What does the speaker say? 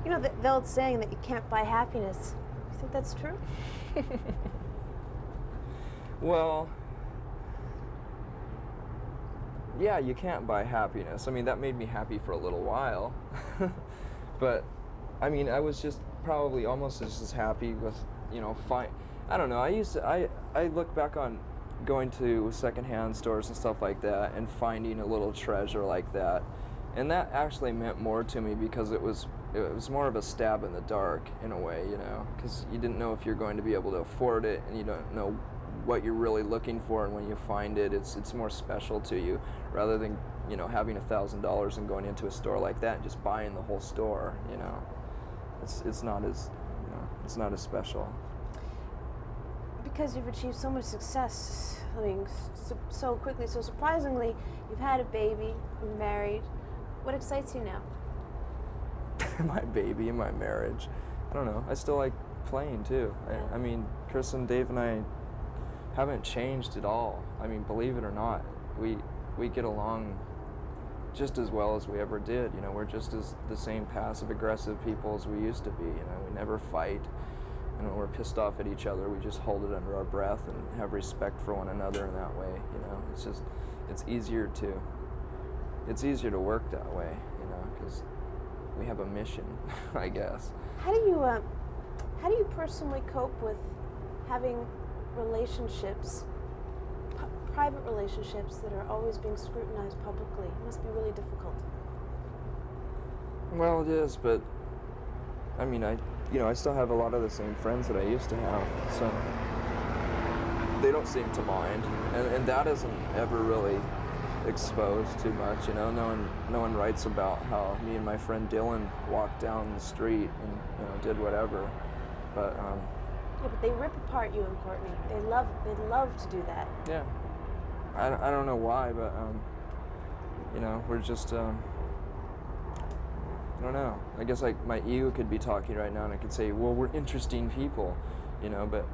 You know, the old saying that you can't buy happiness. You think that's true? Well, yeah, you can't buy happiness. I mean, that made me happy for a little while. But, I mean, I was just probably almost just as happy with, I don't know, I look back on going to secondhand stores and stuff like that and finding a little treasure like that. And that actually meant more to me because it was more of a stab in the dark in a way, because you didn't know if you're going to be able to afford it, and you don't know what you're really looking for, and when you find it, it's more special to you rather than having $1,000 and going into a store like that and just buying the whole store. It's not as it's not as special. Because you've achieved so much success, I mean, so quickly, so surprisingly, you've had a baby, you're married. What excites you now? My baby and my marriage. I don't know. I still like playing too. I mean, Chris and Dave and I haven't changed at all. I mean, believe it or not, we get along just as well as we ever did. We're just as the same passive-aggressive people as we used to be. We never fight. When we're pissed off at each other, we just hold it under our breath and have respect for one another in that way. It's easier to work that way, because we have a mission, I guess. How do you personally cope with having relationships, private relationships that are always being scrutinized publicly? It must be really difficult. Well, it is, but I mean, I still have a lot of the same friends that I used to have, so they don't seem to mind, and that isn't ever really exposed too much. No one writes about how me and my friend Dylan walked down the street and did whatever, but yeah, but they rip apart you and Courtney. They'd love to do that. Yeah, I don't know why, but we're just I don't know. I guess like my ego could be talking right now, and I could say, well, we're interesting people, but